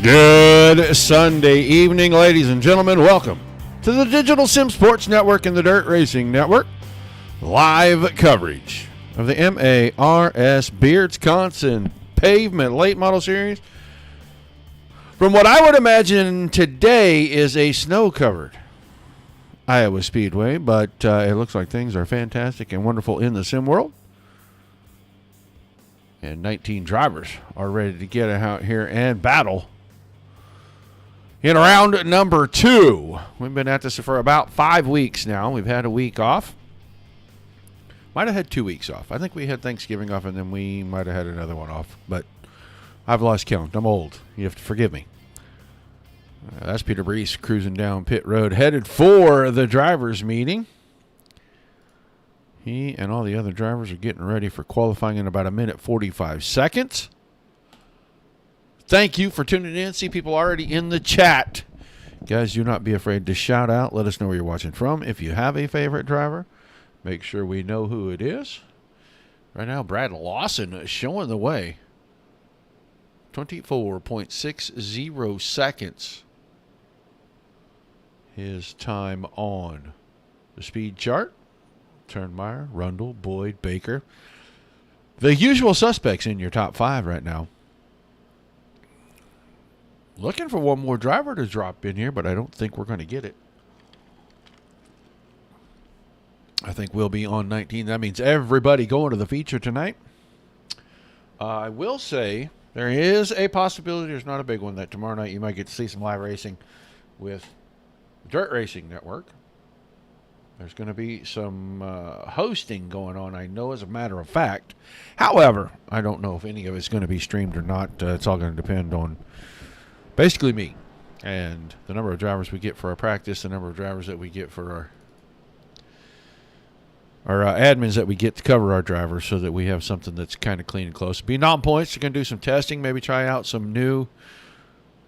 Good Sunday evening, ladies and gentlemen. Welcome to the Digital Sim Sports Network and the Dirt Racing Network. Live coverage of the MARS Beardsconsin Pavement Late Model Series. From what I would imagine today is a snow-covered Iowa Speedway, but it looks like things are fantastic and wonderful in the sim world. And 19 drivers are ready to get out here and battle in round number 2. We've been at this for about 5 weeks now. We've had a week off. Might have had 2 weeks off. I think we had Thanksgiving off, and then we might have had another one off. But I've lost count. I'm old. You have to forgive me. That's Peter Brees cruising down pit road, headed for the drivers' meeting. He and all the other drivers are getting ready for qualifying in about 1:45 seconds. Thank you for tuning in. See people already in the chat. Guys, do not be afraid to shout out. Let us know where you're watching from. If you have a favorite driver, make sure we know who it is. Right now, Brad Lawson is showing the way. 24.60 seconds. His time on the speed chart. Turnmeyer, Rundle, Boyd, Baker. The usual suspects in your top 5 right now. Looking for one more driver to drop in here, but I don't think we're going to get it. I think we'll be on 19. That means everybody going to the feature tonight. I will say there is a possibility, there's not a big one, that tomorrow night you might get to see some live racing with Dirt Racing Network. There's going to be some hosting going on, I know, as a matter of fact. However, I don't know if any of it's going to be streamed or not. It's all going to depend on basically me and the number of drivers we get for our practice, the number of drivers that we get for our admins that we get to cover our drivers so that we have something that's kind of clean and close. Be non-points. You're going to do some testing, maybe try out some new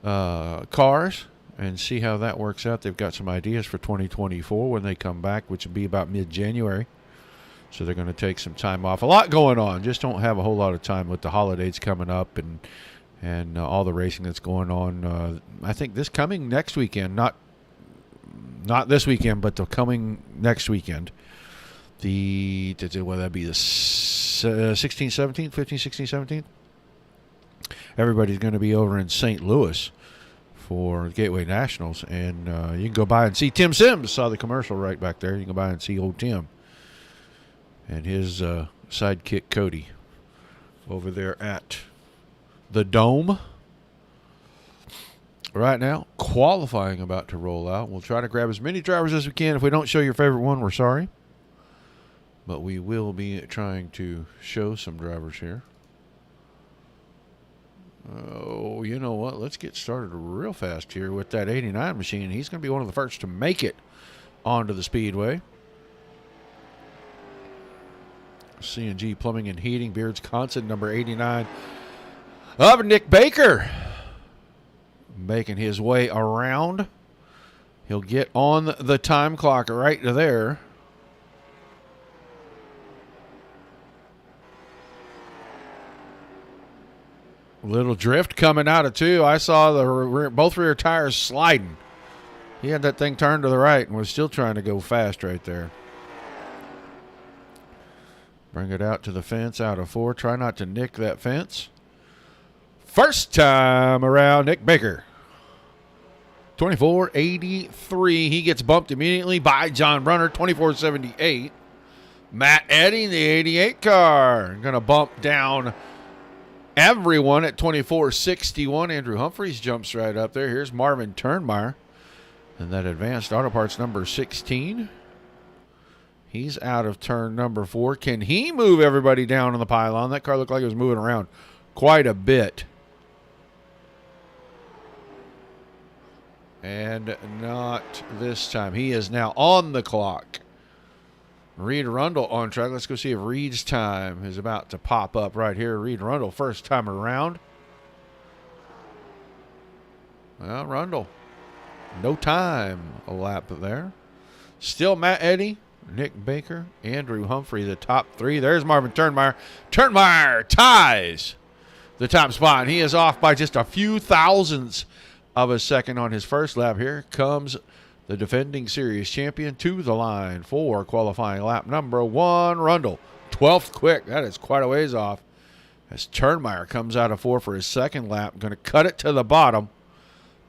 cars and see how that works out. They've got some ideas for 2024 when they come back, which will be about mid-January. So they're going to take some time off. A lot going on. Just don't have a whole lot of time with the holidays coming up and all the racing that's going on. I think this coming next weekend, not this weekend, but the coming next weekend, that'd be the 16th, 17th, 15th, 16th, 17th. Everybody's going to be over in St. Louis for Gateway Nationals, and you can go by and see Tim Sims. Saw the commercial right back there. You can go by and see old Tim and his sidekick Cody over there at the Dome. Right now, qualifying about to roll out. We'll try to grab as many drivers as we can. If we don't show your favorite one, we're sorry. But we will be trying to show some drivers here. Oh, you know what? Let's get started real fast here with that 89 machine. He's going to be one of the first to make it onto the Speedway. C&G Plumbing and Heating, Beardsconsin, number 89. Of Nick Baker, making his way around. He'll get on the time clock right there. Little drift coming out of 2. I saw both rear tires sliding. He had that thing turned to the right and was still trying to go fast right there. Bring it out to the fence out of 4. Try not to nick that fence. First time around, Nick Baker. 24.83. He gets bumped immediately by John Brunner. 24.78. Matt Eddy, the 88 car. Going to bump down everyone at 24.61. Andrew Humphreys jumps right up there. Here's Marvin Turnmeyer. And that Advanced Auto Parts number 16. He's out of turn number 4. Can he move everybody down on the pylon? That car looked like it was moving around quite a bit. And not this time. He is now on the clock. Reed Rundle on track. Let's go see if Reed's time is about to pop up right here. Reed Rundle, first time around. Well, Rundle, no time a lap there. Still Matt Eddy, Nick Baker, Andrew Humphrey, the top 3. There's Marvin Turnmeyer. Turnmeyer ties the top spot. He is off by just a few thousandths of a second on his first lap. Here comes the defending series champion to the line for qualifying lap number 1. Rundle, 12th quick. That is quite a ways off. As Turnmeyer comes out of 4 for his second lap. Going to cut it to the bottom.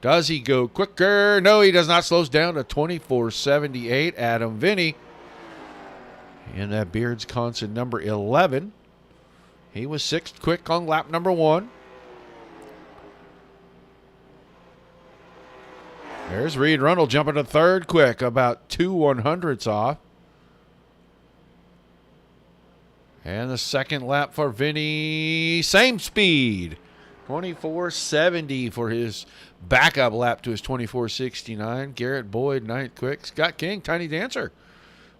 Does he go quicker? No, he does not. Slows down to 24.78. Adam Vinny in that Beardsconsin number 11. He was 6th quick on lap number 1. There's Reed Rundle jumping to 3rd quick, about 2/100ths off. And the second lap for Vinny, same speed. 24.70 for his backup lap to his 24.69. Garrett Boyd, 9th quick. Scott King, Tiny Dancer,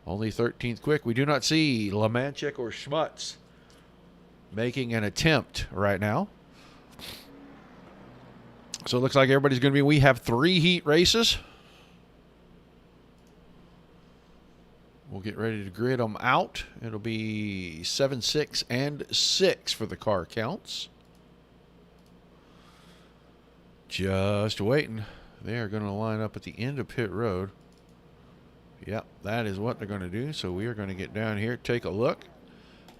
only 13th quick. We do not see Lemanchik or Schmutz making an attempt right now. So it looks like everybody's going to be, we have 3 heat races. We'll get ready to grid them out. It'll be 7, 6, and 6 for the car counts. Just waiting. They are going to line up at the end of pit road. Yep, that is what they're going to do. So we are going to get down here, take a look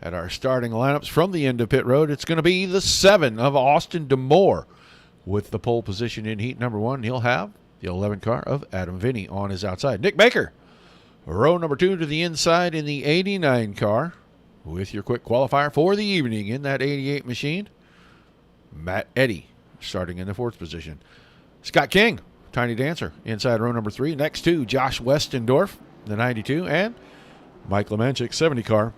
at our starting lineups from the end of pit road. It's going to be the 7 of Austin D'Amore with the pole position in heat number 1. He'll have the 11 car of Adam Vinny on his outside. Nick Baker, row number 2 to the inside in the 89 car with your quick qualifier for the evening in that 88 machine. Matt Eddy starting in the 4th position. Scott King, Tiny Dancer, inside row number 3. Next to Josh Westendorf, the 92, and Mike Lemanchik, 70 car,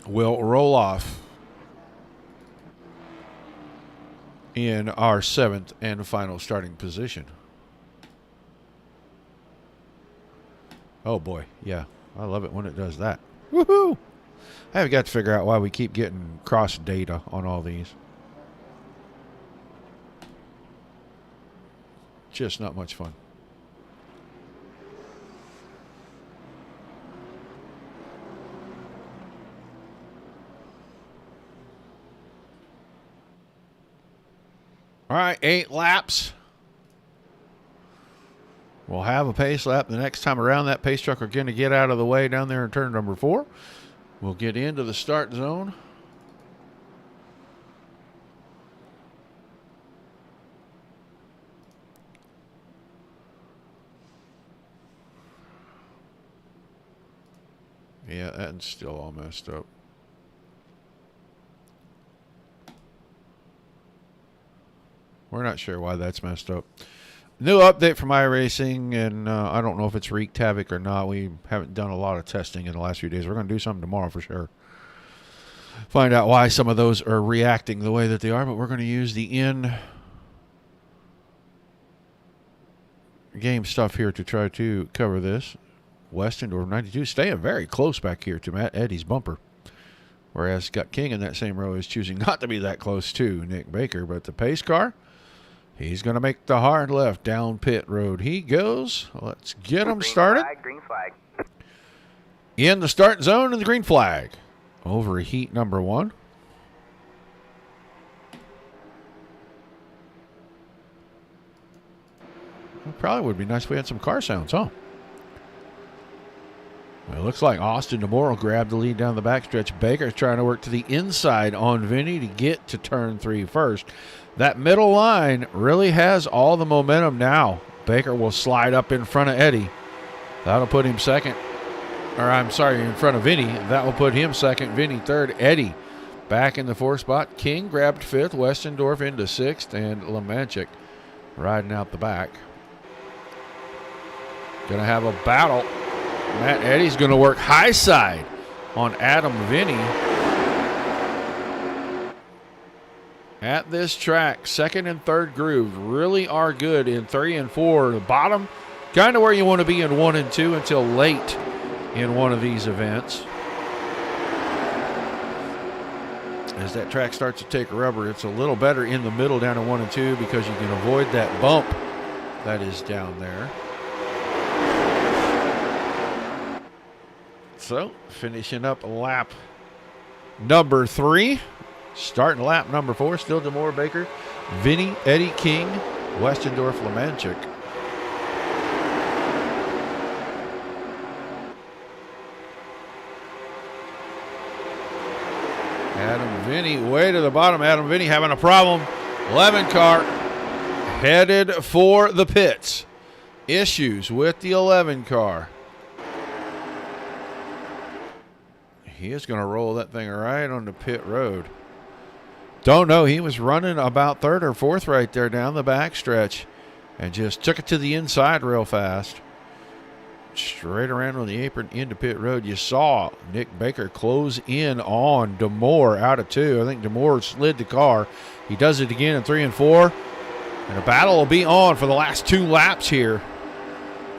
will roll off in our 7th and final starting position. Oh boy, yeah, I love it when it does that. Woohoo! I haven't got to figure out why we keep getting cross data on all these. Just not much fun. All right, 8 laps. We'll have a pace lap the next time around. That pace truck are going to get out of the way down there in turn number 4. We'll get into the start zone. Yeah, that's still all messed up. We're not sure why that's messed up. New update from iRacing, and I don't know if it's wreaked havoc or not. We haven't done a lot of testing in the last few days. We're going to do something tomorrow for sure. Find out why some of those are reacting the way that they are, but we're going to use the in-game stuff here to try to cover this. Westendorf 92 staying very close back here to Matt Eddy's bumper. Whereas Scott King in that same row is choosing not to be that close to Nick Baker. But the pace car, he's going to make the hard left down pit road. He goes. Let's get him started. Green flag. In the start zone and the green flag. Over heat number 1. It probably would be nice if we had some car sounds, huh? Well, it looks like Austin D'Amore grabbed the lead down the backstretch. Baker's trying to work to the inside on Vinny to get to turn 3 first. That middle line really has all the momentum now. Baker will slide up in front of Eddy. That'll put him second. Or I'm sorry, in front of Vinny. That will put him second. Vinny third. Eddy back in the 4th spot. King grabbed 5th. Westendorf into 6th. And Lemanchik riding out the back. Going to have a battle. Matt Eddy's going to work high side on Adam Vinny. At this track, 2nd and 3rd grooves really are good in 3 and 4. The bottom, kind of where you want to be in 1 and 2 until late in one of these events. As that track starts to take rubber, it's a little better in the middle down to 1 and 2 because you can avoid that bump that is down there. So, finishing up lap number 3. Starting lap number 4, still Demore, Baker, Vinny, Eddie King, Westendorf, Lemanchik. Adam Vinny way to the bottom. Adam Vinny having a problem. 11 car headed for the pits. Issues with the 11 car. He is going to roll that thing right on the pit road. Don't know. He was running about 3rd or 4th right there down the backstretch and just took it to the inside real fast. Straight around on the apron into pit road. You saw Nick Baker close in on Demore out of 2. I think Demore slid the car. He does it again in 3 and 4. And a battle will be on for the last 2 laps here.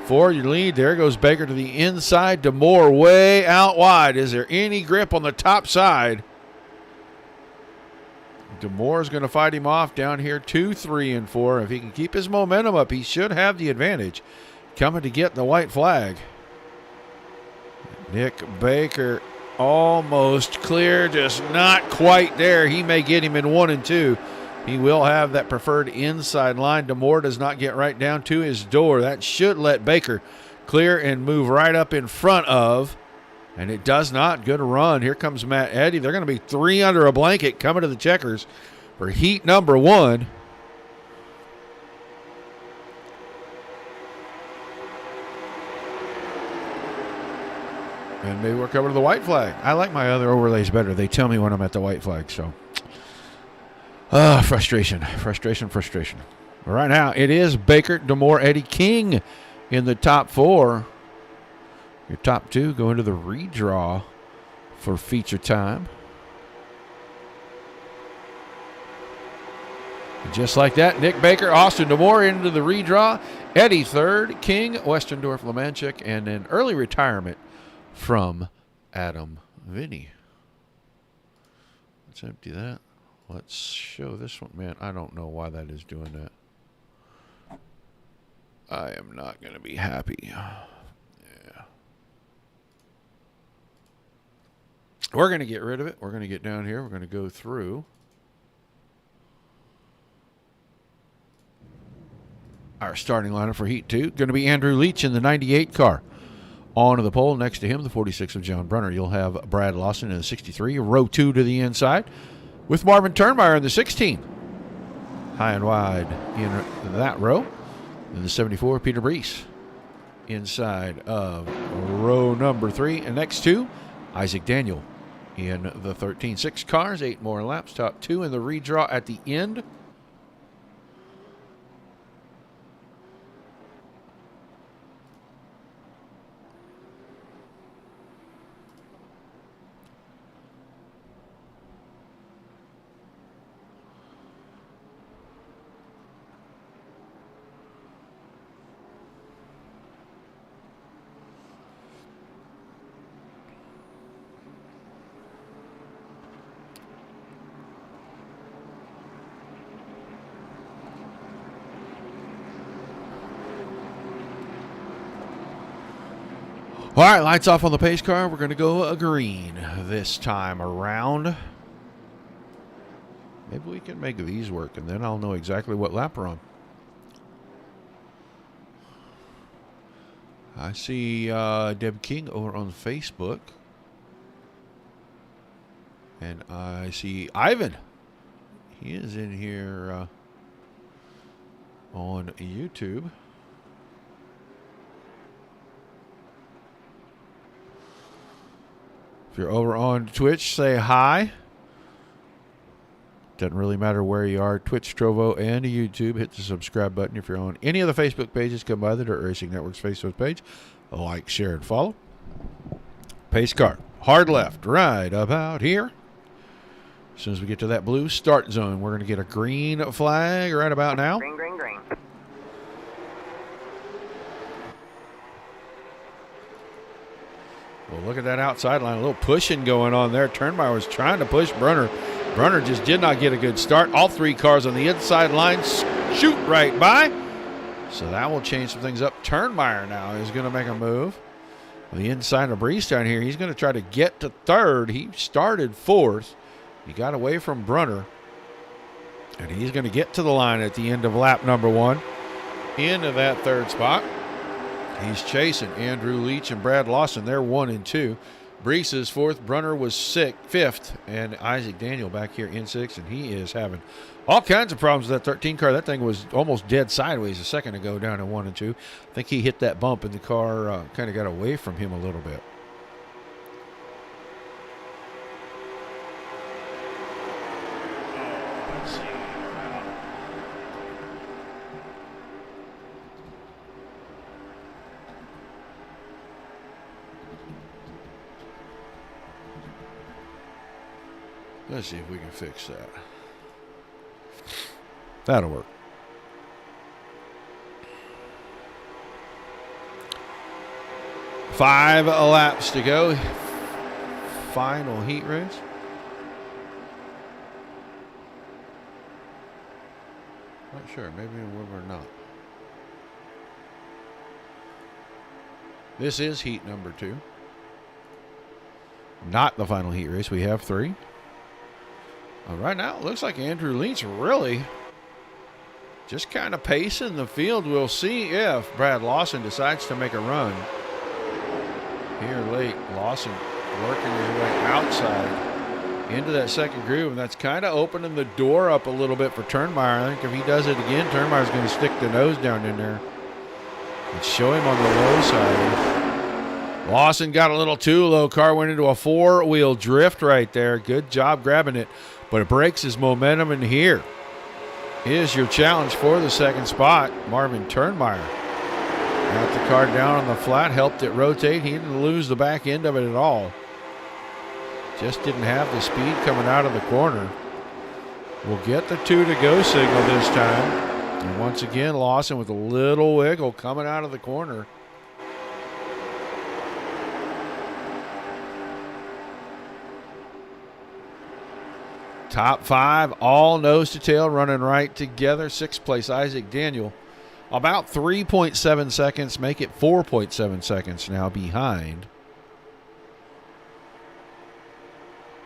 For your lead, there goes Baker to the inside. Demore way out wide. Is there any grip on the top side? Demore is going to fight him off down here 2, 3, and 4. If he can keep his momentum up, he should have the advantage. Coming to get the white flag. Nick Baker almost clear, just not quite there. He may get him in 1 and 2. He will have that preferred inside line. Demore does not get right down to his door. That should let Baker clear and move right up in front of. And it does not. Good run. Here comes Matt Eddy. They're going to be 3 under a blanket coming to the checkers for heat number 1. And maybe we're coming to the white flag. I like my other overlays better. They tell me when I'm at the white flag. So, frustration. But right now, it is Baker, Demore, Eddie King in the top 4. Your top 2 go into the redraw for feature time. And just like that, Nick Baker, Austin Demore into the redraw. Eddie 3rd, King, Westendorf, Lemanchik, and an early retirement from Adam Vinny. Let's empty that. Let's show this one. Man, I don't know why that is doing that. I am not going to be happy. Yeah. We're going to get rid of it. We're going to get down here. We're going to go through our starting lineup for Heat 2. Going to be Andrew Leach in the 98 car. On the pole next to him, the 46 of John Brunner. You'll have Brad Lawson in the 63, row 2 to the inside, with Marvin Turnmeyer in the 16. High and wide in that row. In the 74, Peter Brees inside of row number 3. And next to Isaac Daniel in the 13. 6 cars, 8 more laps, top 2 in the redraw at the end. All right, lights off on the pace car. We're going to go green this time around. Maybe we can make these work, and then I'll know exactly what lap we're on. I see Deb King over on Facebook. And I see Ivan. He is in here on YouTube. If you're over on Twitch, say hi. Doesn't really matter where you are. Twitch, Trovo, and YouTube. Hit the subscribe button. If you're on any of the Facebook pages, come by the Dirt Racing Network's Facebook page. Like, share, and follow. Pace car. Hard left. Right about here. As soon as we get to that blue start zone, we're going to get a green flag right about now. Green, green, green. Well, look at that outside line. A little pushing going on there. Turnmeyer was trying to push Brunner. Brunner just did not get a good start. All 3 cars on the inside line shoot right by. So that will change some things up. Turnmeyer now is going to make a move. The inside of Brees down here, he's going to try to get to 3rd. He started 4th. He got away from Brunner, and he's going to get to the line at the end of lap number 1 into that 3rd spot. He's chasing Andrew Leach and Brad Lawson. They're 1 and 2. Brees is 4th. Brunner was 5th. And Isaac Daniel back here in 6th. And he is having all kinds of problems with that 13 car. That thing was almost dead sideways a second ago down in 1 and 2. I think he hit that bump and the car kind of got away from him a little bit. Let's see if we can fix that. That'll work. Five laps to go. Final heat race. Not sure. Maybe we're not. This is heat number 2. Not the final heat race. We have 3. Right now, it looks like Andrew Leach really just kind of pacing the field. We'll see if Brad Lawson decides to make a run here late. Lawson working his way outside into that second groove, and that's kind of opening the door up a little bit for Turnmeyer. I think if he does it again, Turnmeyer's going to stick the nose down in there and show him on the low side. Lawson got a little too low. Car went into a 4-wheel drift right there. Good job grabbing it, but it breaks his momentum. And here is your challenge for the second spot. Marvin Turnmeyer got the car down on the flat, helped it rotate. He didn't lose the back end of it at all. Just didn't have the speed coming out of the corner. We'll get the 2 to go signal this time. And once again, Lawson with a little wiggle coming out of the corner. Top 5, all nose to tail, running right together. 6th place, Isaac Daniel. About 3.7 seconds, make it 4.7 seconds now behind.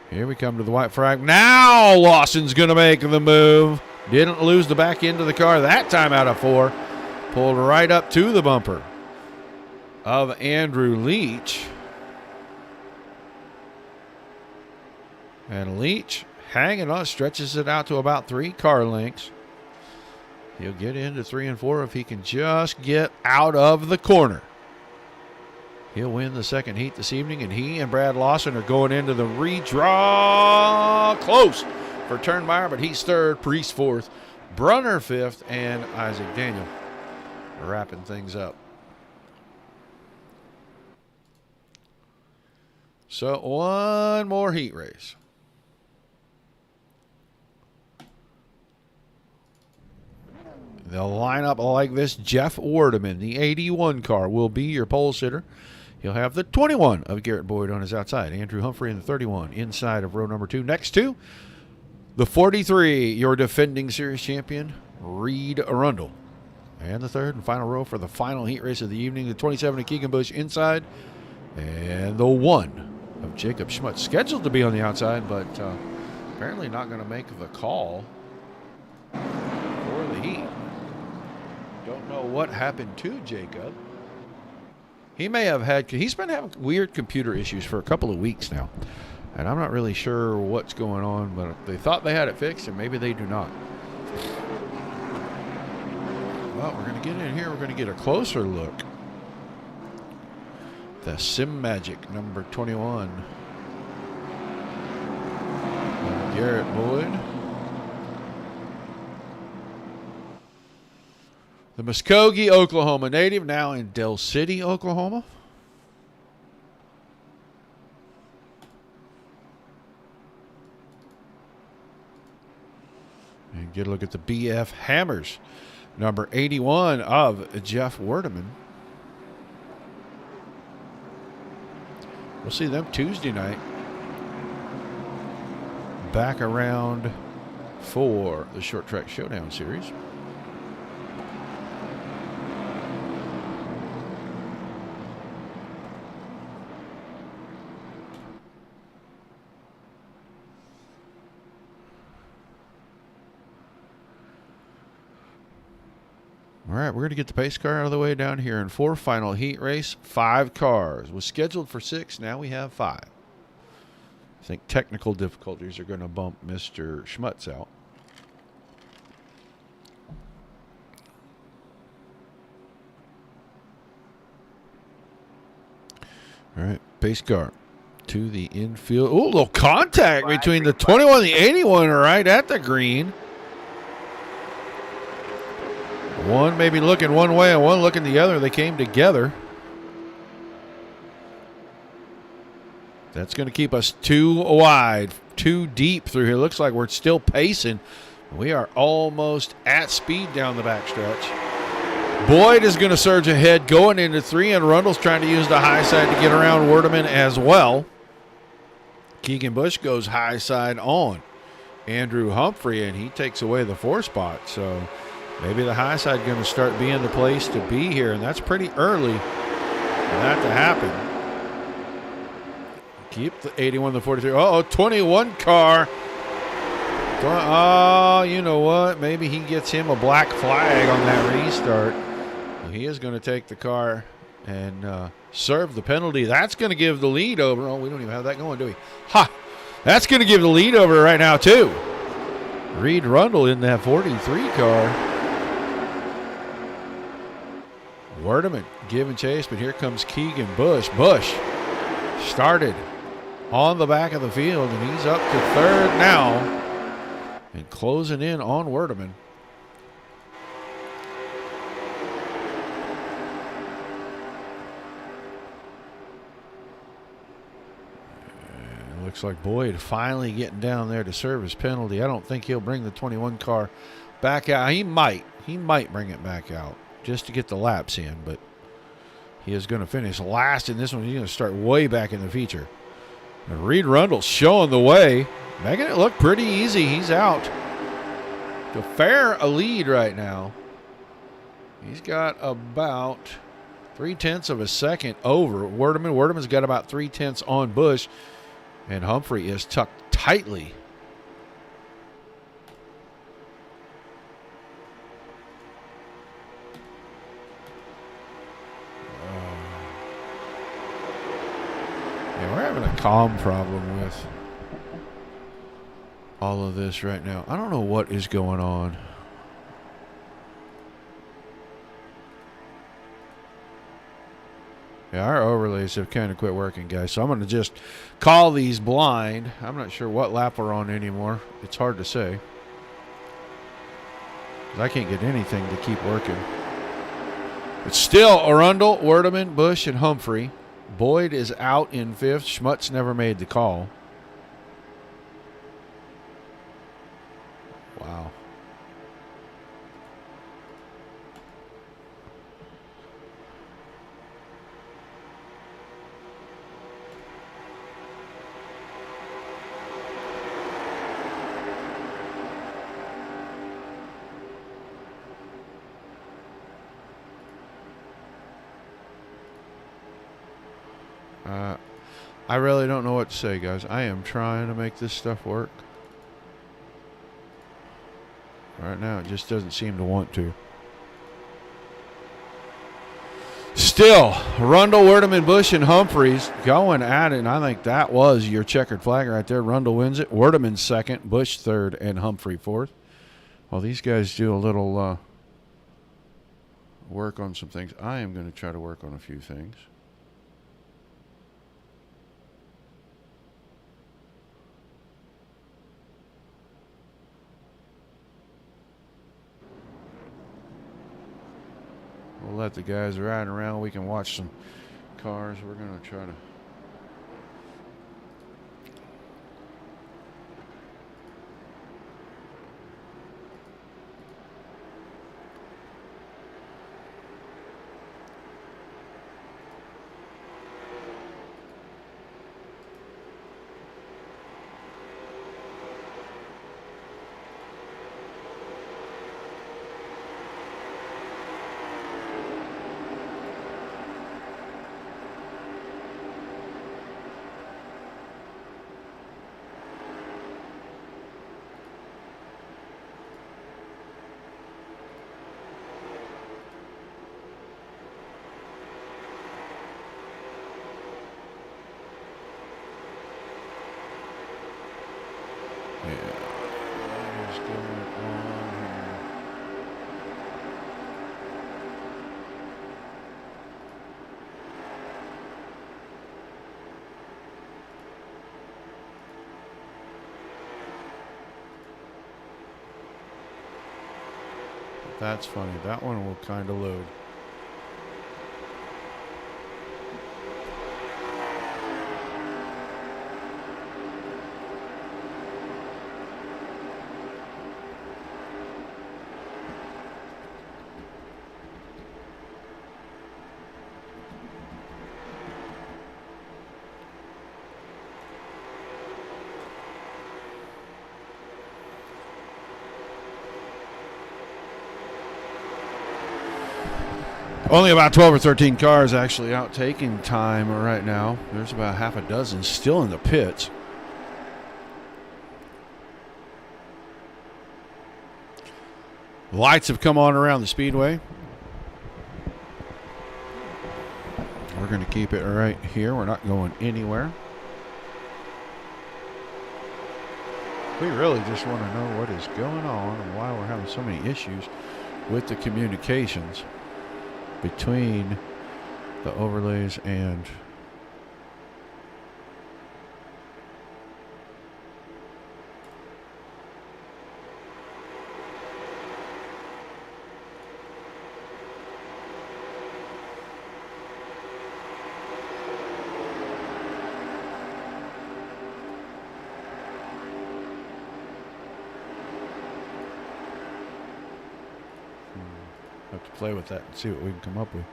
Here we come to the white flag. Now Lawson's going to make the move. Didn't lose the back end of the car that time out of 4. Pulled right up to the bumper of Andrew Leach. And Leach hanging on, stretches it out to about 3 car lengths. He'll get into 3 and 4 if he can just get out of the corner. He'll win the second heat this evening, and he and Brad Lawson are going into the redraw. Close for Turnmeyer, but he's 3rd, Priest 4th, Brunner 5th, and Isaac Daniel wrapping things up. So one more heat race. They'll line up like this. Jeff Wardeman, the 81 car, will be your pole sitter. He'll have the 21 of Garrett Boyd on his outside. Andrew Humphrey in the 31 inside of row number 2. Next to the 43, your defending series champion, Reed Arundel. And the 3rd and final row for the final heat race of the evening, the 27 of Keegan Bush inside. And the 1 of Jacob Schmutz, scheduled to be on the outside, but apparently not going to make the call for the heat. Don't know what happened to Jacob. He may have had, he's been having weird computer issues for a couple of weeks now. And I'm not really sure what's going on, but they thought they had it fixed, and maybe they do not. Well, we're going to get in here. We're going to get a closer look. The Sim Magic number 21. Garrett Boyd. The Muskogee, Oklahoma native, now in Del City, Oklahoma. And get a look at the BF Hammers, number 81 of Jeff Werdeman. We'll see them Tuesday night. Back around for the Short Track Showdown series. All right, we're going to get the pace car out of the way down here in 4 final heat race. 5 cars. Was scheduled for 6. Now we have 5. I think technical difficulties are going to bump Mr. Schmutz out. All right, pace car to the infield. Oh, a little contact between the 21 and the 81 right at the green. One maybe looking one way and one looking the other. They came together. That's going to keep us 2 wide, 2 deep through here. Looks like we're still pacing. We are almost at speed down the backstretch. Boyd is going to surge ahead going into 3, and Rundle's trying to use the high side to get around Werdeman as well. Keegan Bush goes high side on Andrew Humphrey, and he takes away the 4 spot. So maybe the high side going to start being the place to be here, and that's pretty early for that to happen. Keep the 81 to 43. Uh-oh, 21 car. Oh, you know what? Maybe he gets him a black flag on that restart. Well, he is going to take the car and serve the penalty. That's going to give the lead over. Oh, we don't even have that going, do we? Ha! That's going to give the lead over right now, too. Reed Rundle in that 43 car. Werdeman giving chase, but here comes Keegan Bush. Bush started on the back of the field, and he's up to 3rd now and closing in on Werdeman. And it looks like Boyd finally getting down there to serve his penalty. I don't think he'll bring the 21 car back out. He might bring it back out just to get the laps in, but he is going to finish last in this one. He's going to start way back in the feature. And Reed Rundle showing the way, making it look pretty easy. He's out to fair a lead right now. He's got about 3/10 of a second over Werdeman. Werdeman's got about 3/10 on Bush, and Humphrey is tucked tightly. We're having a comm problem with all of this right now. I don't know what is going on. Yeah, our overlays have kind of quit working, guys. So I'm going to just call these blind. I'm not sure what lap we're on anymore. It's hard to say. I can't get anything to keep working. It's still Arundel, Werdeman, Bush, and Humphrey. Boyd is out in 5th. Schmutz never made the call. Wow. I really don't know what to say, guys. I am trying to make this stuff work. Right now, it just doesn't seem to want to. Still, Rundle, Werdeman, Bush, and Humphreys going at it, and I think that was your checkered flag right there. Rundle wins it. Werdeman 2nd, Bush 3rd, and Humphrey 4th. While these guys do a little work on some things, I am going to try to work on a few things. We'll let the guys ride around. We can watch some cars. We're going to try to... Yeah. What is going on here? That's funny. That one will kind of load. Only about 12 or 13 cars actually out taking time right now. There's about half a dozen still in the pits. Lights have come on around the Speedway. We're going to keep it right here. We're not going anywhere. We really just want to know what is going on and why we're having so many issues with the communications between the overlays and have to play with that and see what we can come up with.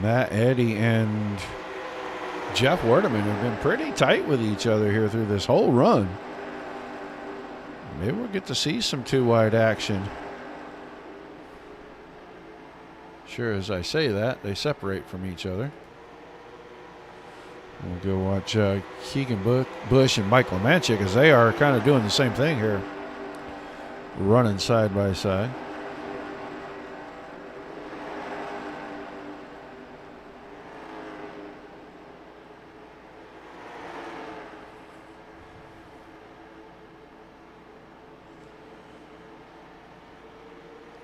Matt Eddy and Jeff Werdeman have been pretty tight with each other here through this whole run. Maybe we'll get to see some two-wide action. Sure, as I say that, they separate from each other. We'll go watch Keegan Bush and Mike Lemanchik as they are kind of doing the same thing here, running side by side.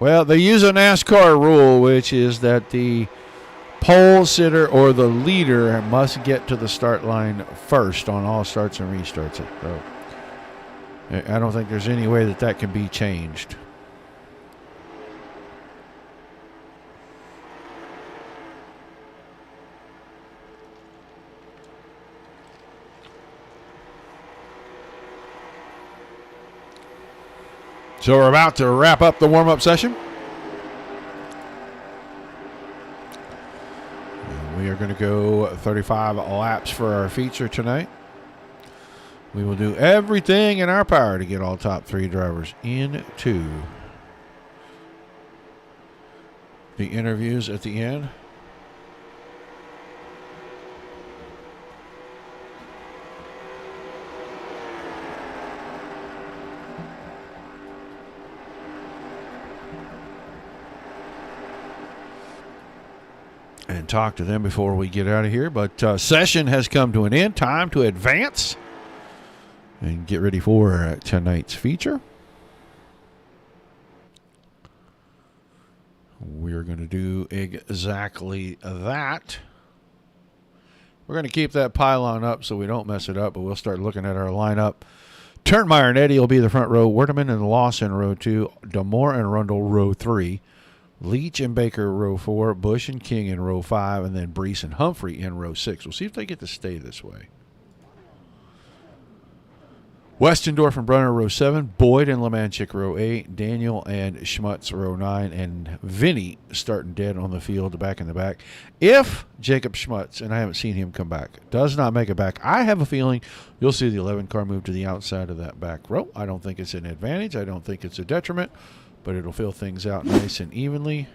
Well, they use a NASCAR rule, which is that the pole sitter or the leader must get to the start line first on all starts and restarts. So I don't think there's any way that that can be changed. So we're about to wrap up the warm-up session. We are going to go 35 laps for our feature tonight. We will do everything in our power to get all top three drivers into the interviews at the end. And talk to them before we get out of here. But session has come to an end. Time to advance and get ready for tonight's feature. We're going to do exactly that. We're going to keep that pylon up so we don't mess it up, but we'll start looking at our lineup. Turnmeyer and Eddy will be the front row. Werdeman and Lawson row 2. Damore and Rundle row 3. Leach and Baker row 4, Bush and King in row 5, and then Brees and Humphrey in row 6. We'll see if they get to stay this way. Westendorf and Brunner row 7, Boyd and Lemanchik row 8, Daniel and Schmutz row 9, and Vinny starting dead on the field back in the back. If Jacob Schmutz, and I haven't seen him come back, does not make it back, I have a feeling you'll see the 11 car move to the outside of that back row. I don't think it's an advantage. I don't think it's a detriment. But it'll fill things out nice and evenly.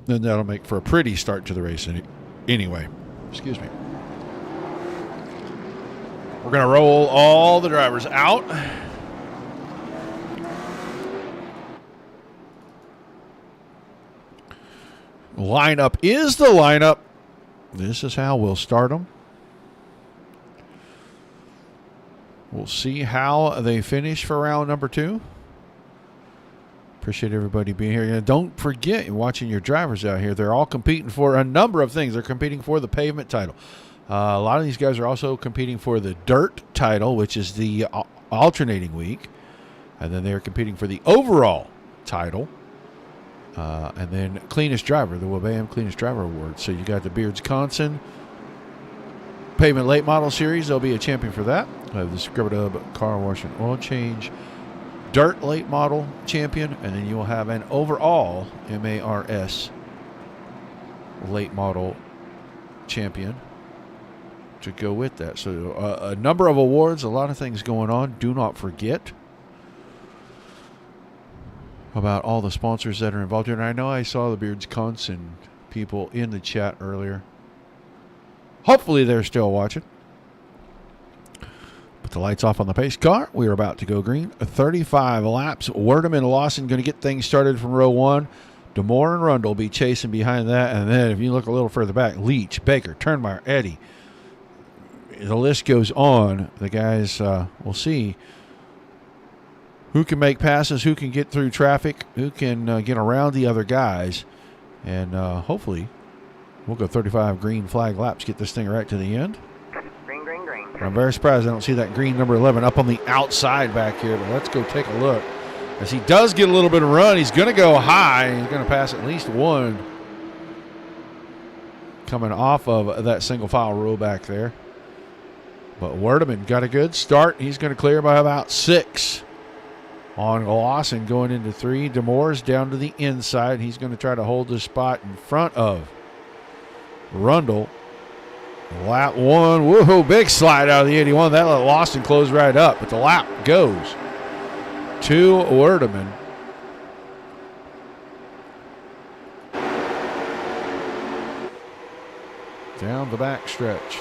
Then that'll make for a pretty start to the race anyway. Excuse me. We're going to roll all the drivers out. Lineup is the lineup. This is how we'll start them. We'll see how they finish for round number 2. Appreciate everybody being here. Don't forget, watching your drivers out here, they're all competing for a number of things. They're competing for the pavement title. A lot of these guys are also competing for the dirt title, which is the alternating week. And then they're competing for the overall title. And then cleanest driver, the WBAM Cleanest Driver Award. So you got the Beardsconsin Pavement Late Model Series. There'll be a champion for that. The Scrub-a-Dub Car Wash and Oil Change Dirt Late Model champion. And then you will have an overall MARS Late Model champion to go with that. So a number of awards, a lot of things going on. Do not forget about all the sponsors that are involved here. And I know I saw the Beardsconsin people in the chat earlier. Hopefully they're still watching. Put the lights off on the pace car. We are about to go green. 35 laps. Werdum and Lawson going to get things started from row 1. DeMore and Rundle will be chasing behind that. And then if you look a little further back, Leach, Baker, Turnmeyer, Eddy. The list goes on. The guys, we'll see who can make passes, who can get through traffic, who can get around the other guys. And hopefully we'll go 35 green flag laps, get this thing right to the end. Green, green, green. I'm very surprised I don't see that green number 11 up on the outside back here, but let's go take a look. As he does get a little bit of run, he's going to go high. He's going to pass at least one coming off of that single file rule back there. But Werdeman got a good start. He's going to clear by about 6 on Lawson going into 3. DeMoore's down to the inside. He's going to try to hold his spot in front of Rundle. Lap 1. Woohoo, big slide out of the 81. That let Lawson close right up. But the lap goes to Werdeman. Down the back stretch.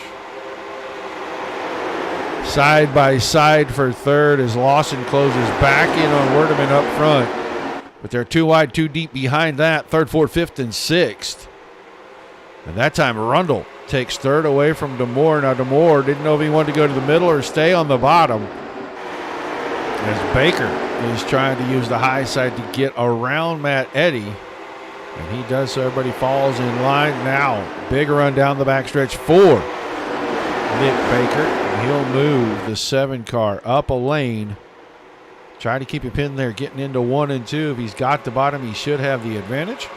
Side by side for third as Lawson closes back in on Werdeman up front. But they're too wide, too deep behind that. Third, fourth, fifth, and sixth. And that time Rundle takes third away from DeMoore. Now DeMoore didn't know if he wanted to go to the middle or stay on the bottom. As Baker is trying to use the high side to get around Matt Eddy. And he does so everybody falls in line. Now, big run down the backstretch for Nick Baker. He'll move the 7 car up a lane. Try to keep him pinned there, getting into 1 and 2. If he's got the bottom, he should have the advantage.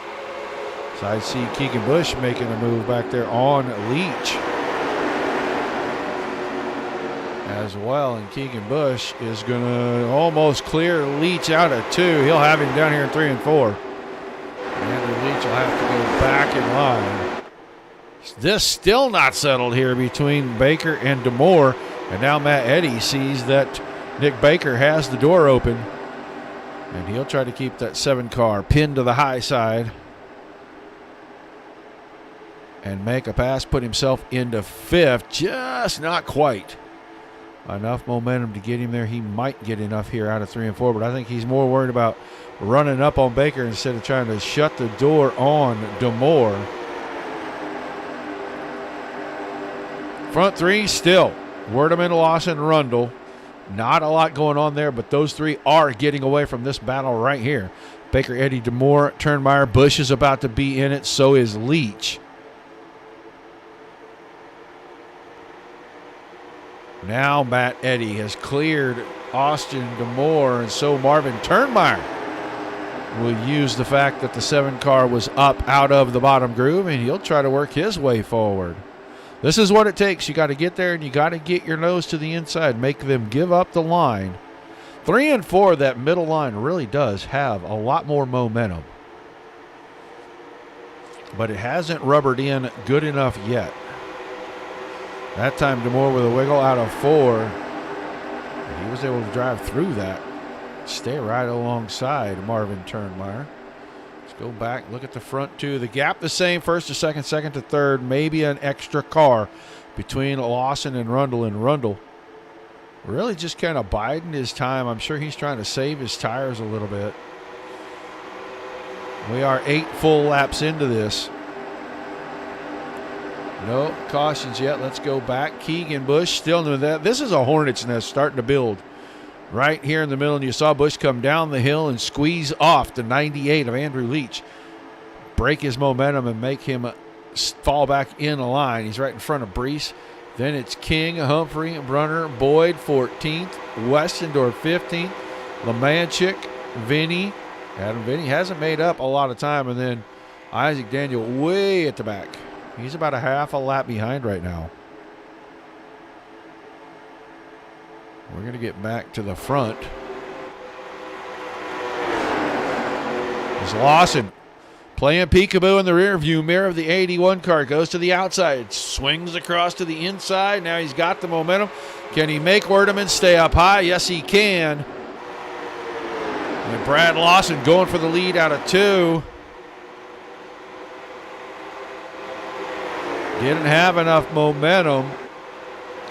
So I see Keegan Bush making a move back there on Leach as well. And Keegan Bush is going to almost clear Leach out of 2. He'll have him down here in 3 and 4. Andrew Leach will have to go back in line. This still not settled here between Baker and DeMoore. And now Matt Eddy sees that Nick Baker has the door open. And he'll try to keep that 7 car pinned to the high side. And make a pass, put himself into 5th. Just not quite enough momentum to get him there. He might get enough here out of 3 and 4. But I think he's more worried about running up on Baker instead of trying to shut the door on DeMoore. Front 3 still. Werdeman, Lawson, Rundle. Not a lot going on there, but those 3 are getting away from this battle right here. Baker, Eddy, DeMoore, Turnmeyer. Bush is about to be in it. So is Leach. Now Matt Eddy has cleared Austin DeMoore, and so Marvin Turnmeyer will use the fact that the 7 car was up out of the bottom groove, and he'll try to work his way forward. This is what it takes. You got to get there, and you got to get your nose to the inside. Make them give up the line. 3 and 4, that middle line really does have a lot more momentum. But it hasn't rubbered in good enough yet. That time DeMoore with a wiggle out of 4. And he was able to drive through that. Stay right alongside Marvin Turnmeyer. Go back, look at the front 2. The gap the same, first to second, second to third. Maybe an extra car between Lawson and Rundle. And Rundle really just kind of biding his time. I'm sure he's trying to save his tires a little bit. We are 8 full laps into this. No cautions yet. Let's go back. Keegan Bush still in that. This is a hornet's nest starting to build right here in the middle. And you saw Bush come down the hill and squeeze off the 98 of Andrew Leach. Break his momentum and make him fall back in a line. He's right in front of Brees. Then it's King, Humphrey, Brunner, Boyd, 14th. Westendorf, 15th. Lemanchik, Vinny. Adam Vinny hasn't made up a lot of time. And then Isaac Daniel way at the back. He's about a half a lap behind right now. We're going to get back to the front. It's Lawson playing peekaboo in the rear view mirror of the 81 car. Goes to the outside. Swings across to the inside. Now he's got the momentum. Can he make Werdeman stay up high? Yes, he can. And Brad Lawson going for the lead out of 2. Didn't have enough momentum.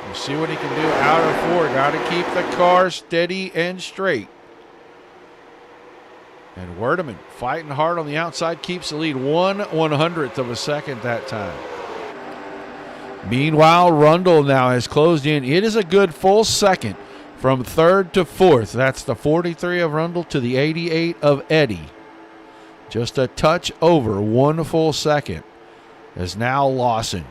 We'll see what he can do out of 4. Got to keep the car steady and straight. And Werdeman fighting hard on the outside, keeps the lead 1/100th of a second that time. Meanwhile, Rundle now has closed in. It is a good full second from 3rd to 4th. That's the 43 of Rundle to the 88 of Eddie. Just a touch over 1 full second. As now Lawson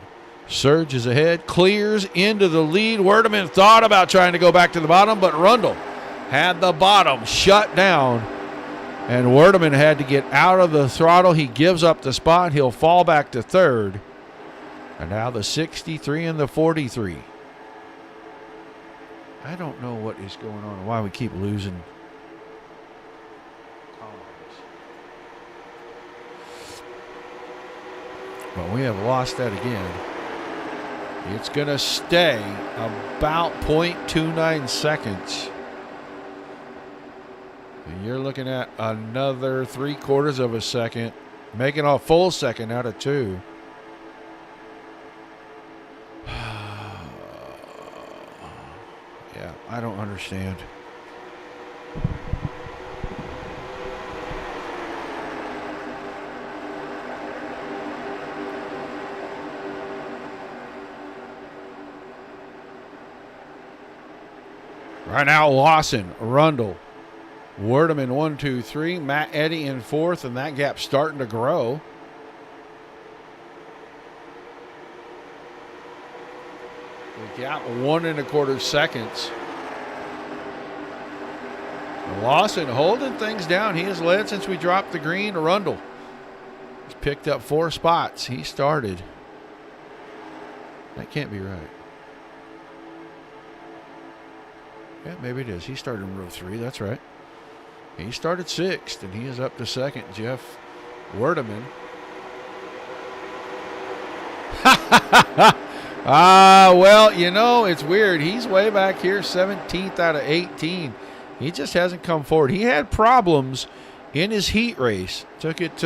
surges ahead, clears into the lead. Werdeman thought about trying to go back to the bottom, but Rundle had the bottom shut down. And Werdeman had to get out of the throttle. He gives up the spot. He'll fall back to 3rd. And now the 63 and the 43. I don't know what is going on and why we keep losing. But we have lost that again. It's going to stay about 0.29 seconds. And you're looking at another 3/4 of a second, making a full second out of 2. Yeah, I don't understand. Right now, Lawson, Rundle, Werdeman 1, 2, 3. Matt Eddy in 4th, and that gap's starting to grow. The gap 1 1/4 seconds. And Lawson holding things down. He has led since we dropped the green. Rundle has picked up 4 spots. He started. That can't be right. Yeah, maybe it is. He started in row 3. That's right. He started 6th, and he is up to 2nd. Jeff Werdeman. Well, you know, it's weird. He's way back here, 17th out of 18. He just hasn't come forward. He had problems in his heat race. Took it,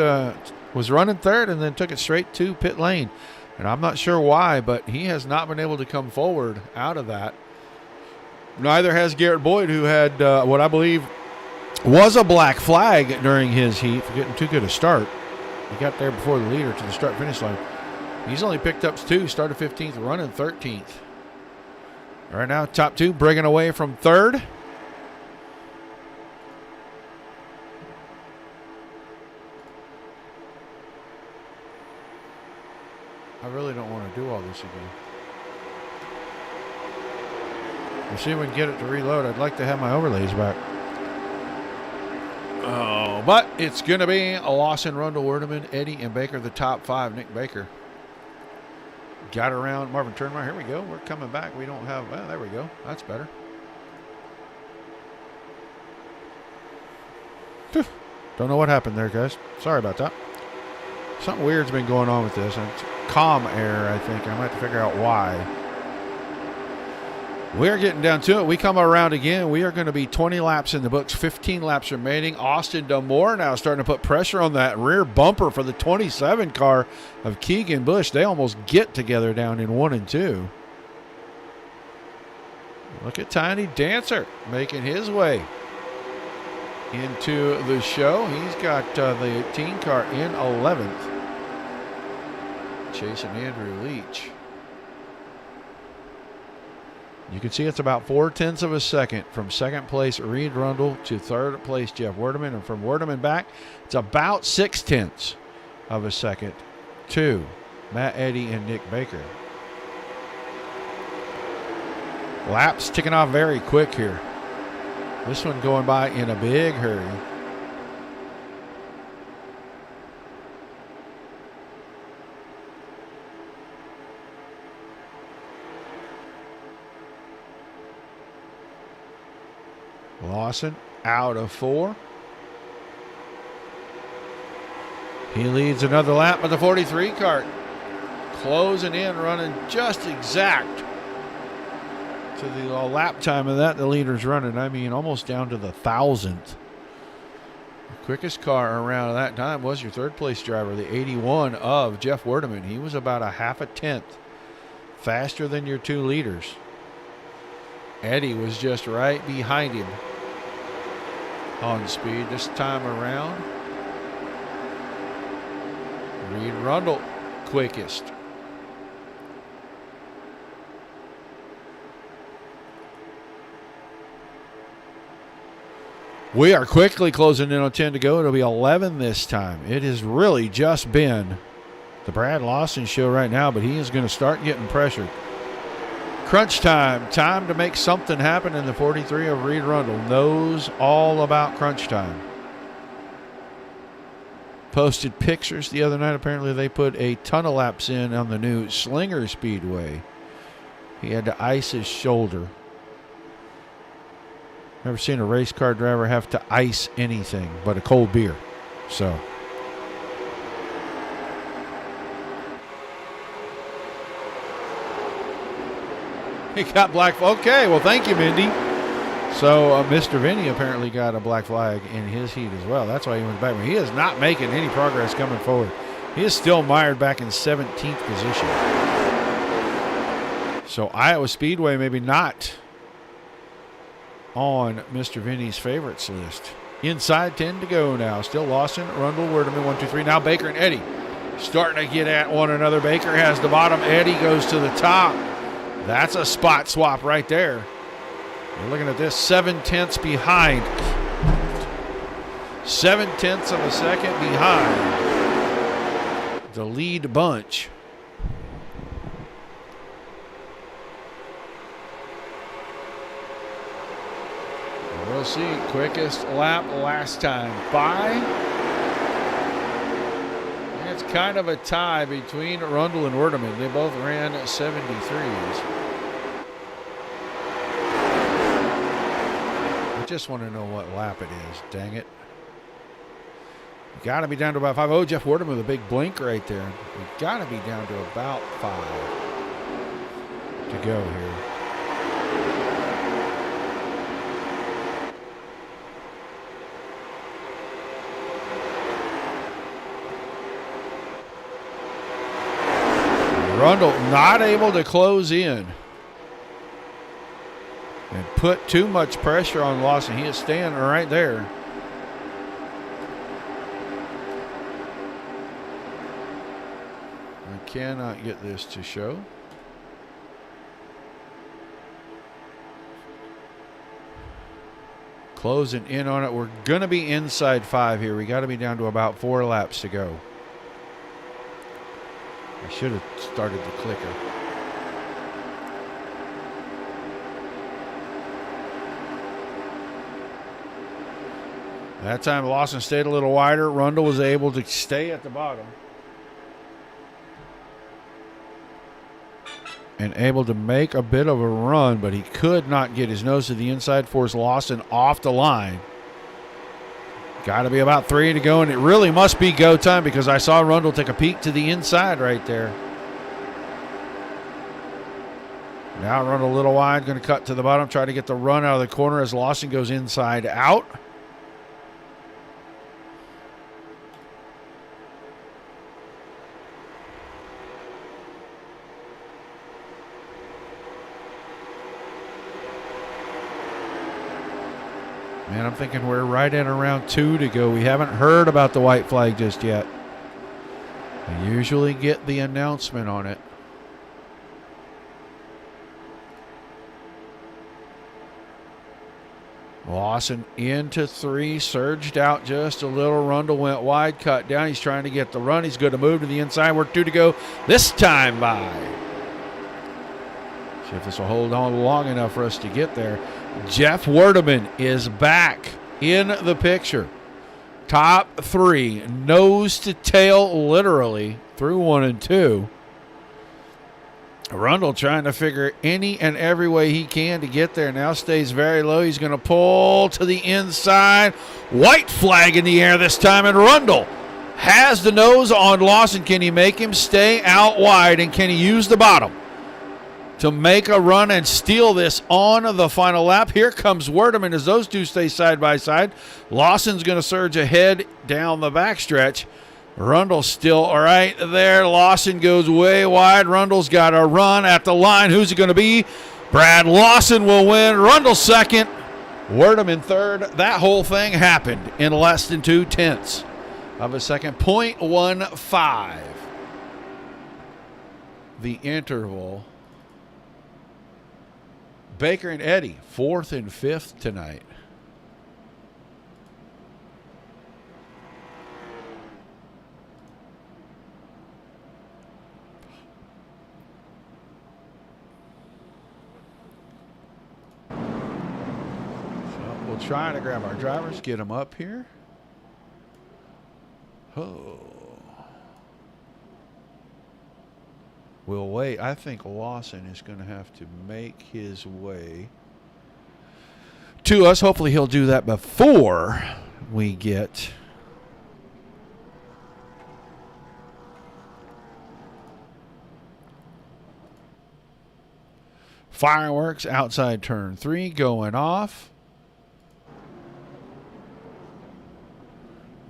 was running 3rd, and then took it straight to pit lane. And I'm not sure why, but he has not been able to come forward out of that. Neither has Garrett Boyd, who had what I believe was a black flag during his heat for getting too good a start. He got there before the leader to the start-finish line. He's only picked up 2, started 15th, running 13th. Right now, top 2 bringing away from 3rd. I really don't want to do all this again. We'll see if we can get it to reload. I'd like to have my overlays back. Oh, but it's going to be a Lawson, Rundle, Werdeman, Eddie, and Baker, the top 5. Nick Baker got around Marvin Turnmeyer. Here we go. We're coming back. We don't have, well, there we go. That's better. Whew. Don't know what happened there, guys. Sorry about that. Something weird's been going on with this. It's calm air, I think. I might have to figure out why. We're getting down to it. We come around again. We are going to be 20 laps in the books, 15 laps remaining. Austin Damore now starting to put pressure on that rear bumper for the 27 car of Keegan Bush. They almost get together down in 1 and 2. Look at Tiny Dancer making his way into the show. He's got the 18 car in 11th. chasing Andrew Leach. You can see it's about 4/10 of a second from second place Reed Rundle to third place Jeff Werdeman. And from Werdeman back, it's about 6/10 of a second to Matt Eddy and Nick Baker. Laps ticking off very quick here. This one going by in a big hurry. Lawson out of 4. He leads another lap, but the 43 cart closing in, running just exact to the lap time of that. The leader's running, I mean, almost down to the 1,000th. The quickest car around at that time was your third place driver, the 81 of Jeff Werdeman. He was about a 0.5 faster than your 2 leaders. Eddie was just right behind him on speed this time around. Reed Rundle quickest. We are quickly closing in on 10 to go. It'll be 11 this time. It has really just been the Brad Lawson show right now, but he is going to start getting pressured. Crunch time. Time to make something happen, in the 43 of Reed Rundle knows all about crunch time. Posted pictures the other night. Apparently they put a ton of laps in on the new Slinger Speedway. He had to ice his shoulder. Never seen a race car driver have to ice anything but a cold beer. So he got black. Okay, well, thank you, Mindy. So Mr. Vinny apparently got a black flag in his heat as well. That's why he went back. He is not making any progress coming forward. He is still mired back in 17th position. So Iowa Speedway maybe not on Mr. Vinny's favorites list. Inside 10 to go now. Still Lawson, Rundle, Werdeman, 1, 2, 3. Now Baker and Eddie starting to get at one another. Baker has the bottom. Eddie goes to the top. That's a spot swap right there. You're looking at this, 7/10 behind. 7/10 of a second behind the lead bunch. We'll see. Quickest lap last time by. It's kind of a tie between Rundle and Werdeman. They both ran 73s. I just want to know what lap it is. Dang it. You got to be down to about 5. Oh, Jeff Werdeman with a big blink right there. We got to be down to about 5 to go here. Rundle not able to close in and put too much pressure on Lawson. He is standing right there. I cannot get this to show. Closing in on it. We're going to be inside 5 here. We got to be down to about 4 laps to go. I should have started the clicker. That time Lawson stayed a little wider. Rundle was able to stay at the bottom. And able to make a bit of a run, but he could not get his nose to the inside, force Lawson off the line. Got to be about 3 to go, and it really must be go time because I saw Rundle take a peek to the inside right there. Now Rundle a little wide, going to cut to the bottom, try to get the run out of the corner as Lawson goes inside out. Man, I'm thinking we're right at around 2 to go. We haven't heard about the white flag just yet. You usually get the announcement on it. Lawson into 3, surged out just a little. Rundle went wide, cut down. He's trying to get the run. He's going to move to the inside. We're 2 to go. This time by. See if this will hold on long enough for us to get there. Jeff Werdeman is back in the picture. Top 3, nose to tail, literally, through 1 and 2. Rundle trying to figure any and every way he can to get there. Now stays very low. He's going to pull to the inside. White flag in the air this time, and Rundle has the nose on Lawson. Can he make him stay out wide, and can he use the bottom to make a run and steal this on the final lap? Here comes Werdeman as those two stay side by side. Lawson's going to surge ahead down the backstretch. Rundle's still right there. Lawson goes way wide. Rundle's got a run at the line. Who's it going to be? Brad Lawson will win. Rundle second. Werdeman third. That whole thing happened in less than 2/10 of a second. 0.15. The interval. Baker and Eddie, 4th and 5th tonight. We'll try to grab our drivers, get them up here. Oh. We'll wait. I think Lawson is going to have to make his way to us. Hopefully he'll do that before we get fireworks outside turn 3 going off.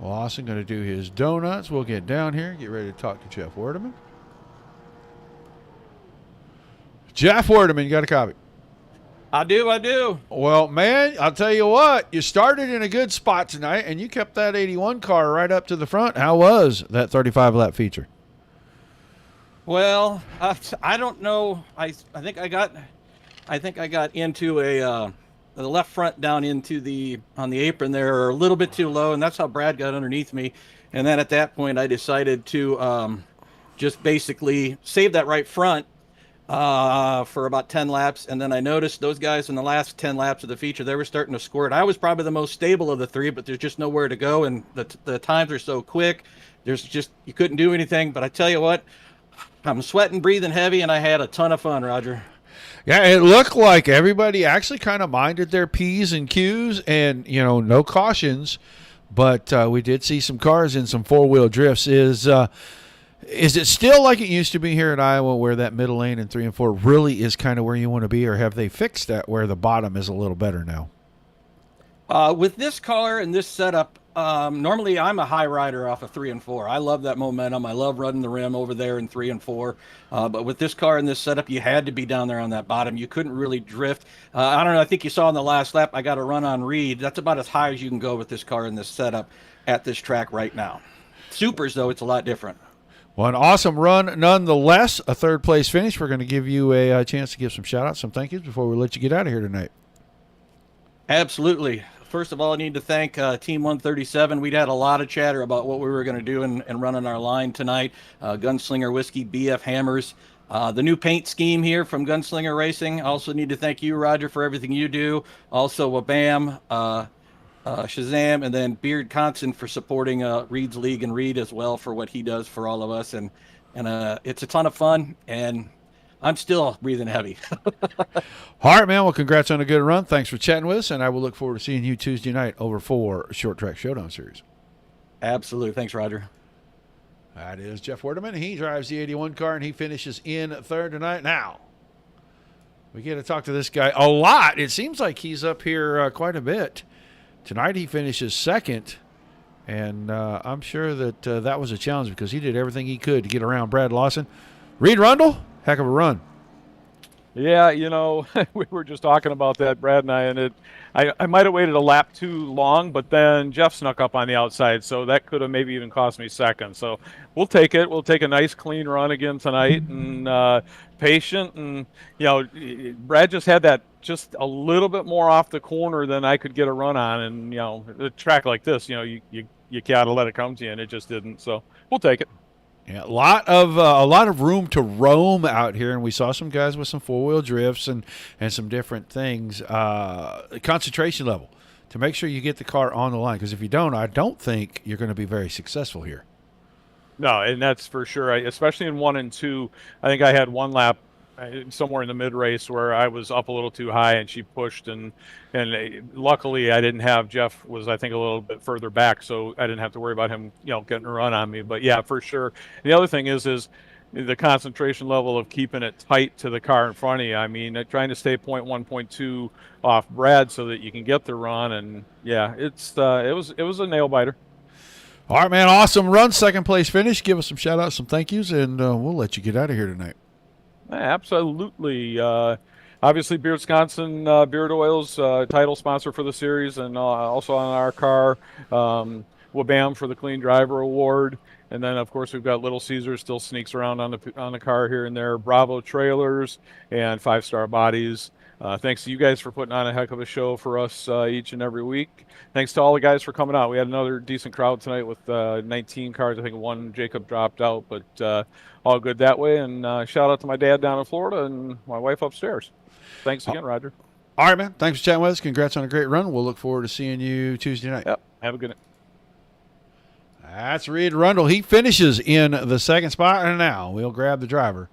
Lawson going to do his donuts. We'll get down here, get ready to talk to Jeff Werdeman. Jeff Werdeman, you got a copy? I do. Well, man, I'll tell you what. You started in a good spot tonight, and you kept that 81 car right up to the front. How was that 35-lap feature? Well, I don't know. I think I got into the left front down into on the apron there a little bit too low, and that's how Brad got underneath me. And then at that point, I decided to just basically save that right front for about 10 laps. And then I noticed those guys in the last 10 laps of the feature, they were starting to squirt. I was probably the most stable of the 3, but there's just nowhere to go. And the times are so quick. You couldn't do anything. But I tell you what, I'm sweating, breathing heavy, and I had a ton of fun, Roger. Yeah, it looked like everybody actually kind of minded their P's and Q's and, no cautions. But we did see some cars in some four-wheel drifts. Is it still like it used to be here at Iowa where that middle lane in 3 and 4 really is kind of where you want to be, or have they fixed that where the bottom is a little better now? With this car and this setup, normally I'm a high rider off of 3 and 4. I love that momentum. I love running the rim over there in 3 and 4. But with this car and this setup, you had to be down there on that bottom. You couldn't really drift. I don't know. I think you saw in the last lap, I got a run on Reed. That's about as high as you can go with this car and this setup at this track right now. Supers, though, it's a lot different. Well, an awesome run nonetheless. A third-place finish. We're going to give you a chance to give some shout-outs, some thank yous before we let you get out of here tonight. Absolutely. First of all, I need to thank Team 137. We'd had a lot of chatter about what we were going to do and run on our line tonight. Gunslinger Whiskey, BF Hammers. The new paint scheme here from Gunslinger Racing. Also need to thank you, Roger, for everything you do. Also, Wabam, Shazam, and then Beardsconsin for supporting Reed's League and Reed as well for what he does for all of us. And it's a ton of fun, and I'm still breathing heavy. All right, man. Well, congrats on a good run. Thanks for chatting with us, and I will look forward to seeing you Tuesday night over for Short Track Showdown Series. Absolutely. Thanks, Roger. That is Jeff Werdeman. He drives the 81 car, and he finishes in third tonight. Now, we get to talk to this guy a lot. It seems like he's up here quite a bit. Tonight he finishes second, and I'm sure that that was a challenge because he did everything he could to get around Brad Lawson. Reed Rundle, heck of a run. Yeah, we were just talking about that, Brad and I, and I might have waited a lap too long, but then Jeff snuck up on the outside, so that could have maybe even cost me second. So we'll take it. We'll take a nice clean run again tonight, and patient. And Brad just had that just a little bit more off the corner than I could get a run on, and a track like this, you gotta let it come to you, and it just didn't. So we'll take it. Yeah, a lot of room to roam out here, and we saw some guys with some 4-wheel drifts and some different things. Concentration level to make sure you get the car on the line, because if you don't, I don't think you're going to be very successful here. No, and that's for sure. Especially in 1 and 2, I think I had one lap somewhere in the mid race where I was up a little too high, and she pushed, and luckily I didn't have Jeff was I think a little bit further back, so I didn't have to worry about him getting a run on me. But yeah, for sure. The other thing is the concentration level of keeping it tight to the car in front of you. I mean, trying to stay 0.1, 0.2 off Brad so that you can get the run, and yeah, it was a nail biter. All right, man, awesome run, second place finish. Give us some shout outs, some thank yous, and we'll let you get out of here tonight. Absolutely. Obviously, Beardsconsin Beard Oils, title sponsor for the series, and also on our car, Wabam for the Clean Driver Award. And then, of course, we've got Little Caesar still sneaks around on the car here and there. Bravo Trailers and 5-Star Bodies. Thanks to you guys for putting on a heck of a show for us each and every week. Thanks to all the guys for coming out. We had another decent crowd tonight with 19 cars. I think one Jacob dropped out, but all good that way. And shout out to my dad down in Florida and my wife upstairs. Thanks again, Roger. All right, man. Thanks for chatting with us. Congrats on a great run. We'll look forward to seeing you Tuesday night. Yep. Have a good night. That's Reed Rundle. He finishes in the second spot, and now we'll grab the driver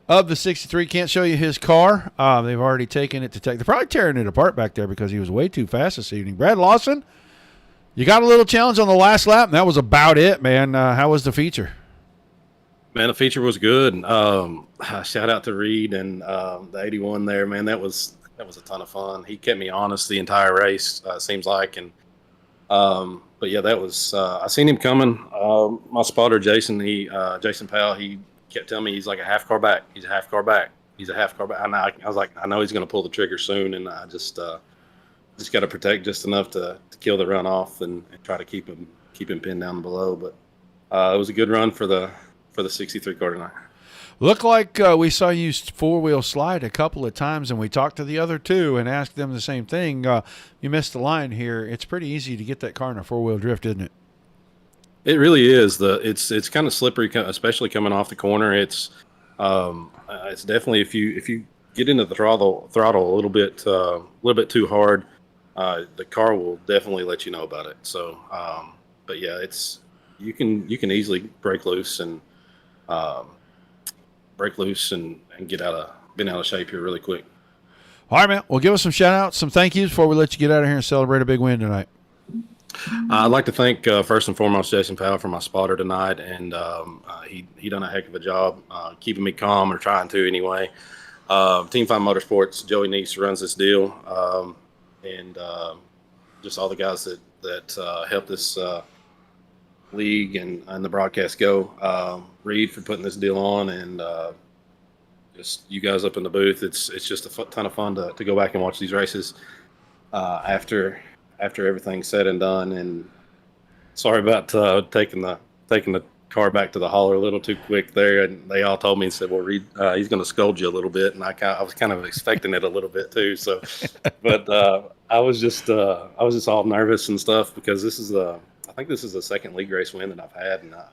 of the 63. Can't show you his car. They've already taken it to take. They're probably tearing it apart back there because he was way too fast this evening. Brad Lawson, you got a little challenge on the last lap, and that was about it, man. How was the feature? Man, the feature was good. Shout out to Reed and the 81 there, man. That was a ton of fun. He kept me honest the entire race, seems like, and but yeah, that was. I seen him coming. My spotter, Jason, Jason Powell, he kept telling me he's like a half car back. He's a half car back. He's a half car back. I was like, I know he's going to pull the trigger soon, and I just got to protect just enough to kill the run off and try to keep him pinned down below. But it was a good run for the 63 car tonight. Looked like we saw you 4-wheel slide a couple of times, and we talked to the other two and asked them the same thing. You missed the line here. It's pretty easy to get that car in a 4-wheel drift, isn't it? It really is. It's kind of slippery, especially coming off the corner. It's definitely if you get into the throttle a little bit too hard, the car will definitely let you know about it. So, but yeah, you can easily break loose and get out of shape here really quick. All right, man. Well, give us some shout outs, some thank yous before we let you get out of here and celebrate a big win tonight. I'd like to thank first and foremost Jason Powell for my spotter tonight, and he done a heck of a job keeping me calm, or trying to anyway. Team 5 Motorsports, Joey Neese runs this deal, and just all the guys that helped this league and the broadcast go. Reed for putting this deal on, and just you guys up in the booth. It's just a ton of fun to go back and watch these races after everything's said and done. And sorry about taking the car back to the hauler a little too quick there. And they all told me and said, "Well, Reed, he's going to scold you a little bit." And I was kind of expecting it a little bit too. So, but I was just all nervous and stuff because I think this is the second league race win that I've had, and I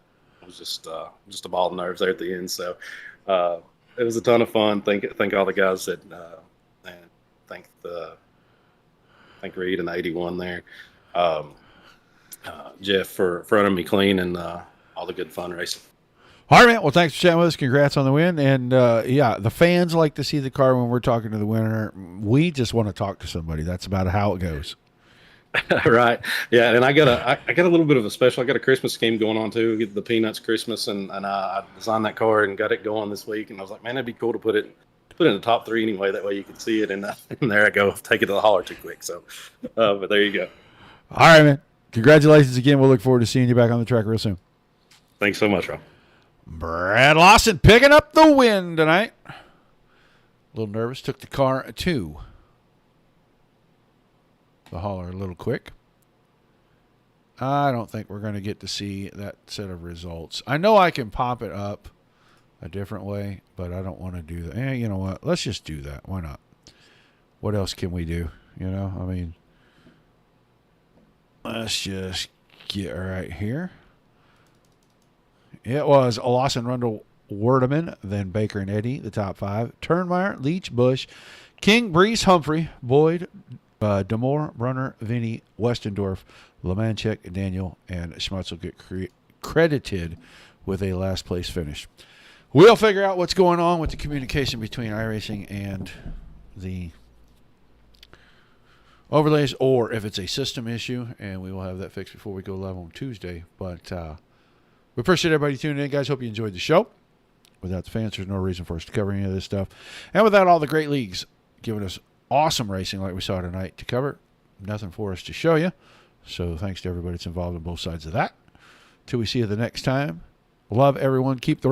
was just a ball of nerves there at the end. So it was a ton of fun. Thank all the guys that and thank Reed and the 81 there. Jeff for running me clean and all the good fun racing. All right, man. Well, thanks for chatting with us. Congrats on the win. And, yeah, the fans like to see the car when we're talking to the winner. We just want to talk to somebody. That's about how it goes. Right. Yeah, and I got a little bit of a special. I got a Christmas scheme going on too. Get the Peanuts Christmas, and I designed that car and got it going this week. And I was like, man, it'd be cool to put it in the top 3 anyway. That way you can see it. And there I go. Take it to the hauler too quick. So, but there you go. All right, man. Congratulations again. We'll look forward to seeing you back on the track real soon. Thanks so much, Rob. Brad Lawson picking up the win tonight. A little nervous. Took the car to the hauler a little quick. I don't think we're going to get to see that set of results. I know I can pop it up a different way, but I don't want to do that. You know what? Let's just do that. Why not? What else can we do? You know, I mean, let's just get right here. It was Lawson, Rundle, Werdeman, then Baker and Eddy, the top 5. Turnmeyer, Leach, Bush, King, Breeze, Humphrey, Boyd, Demore, Brunner, Vinny, Westendorf, Lemanchek, Daniel, and Schmutzel get credited with a last place finish. We'll figure out what's going on with the communication between iRacing and the overlays, or if it's a system issue, and we will have that fixed before we go live on Tuesday. But we appreciate everybody tuning in, guys. Hope you enjoyed the show. Without the fans, there's no reason for us to cover any of this stuff. And without all the great leagues giving us awesome racing like we saw tonight to cover, nothing for us to show you. So thanks to everybody that's involved on both sides of that. Till we see you the next time. Love everyone. Keep the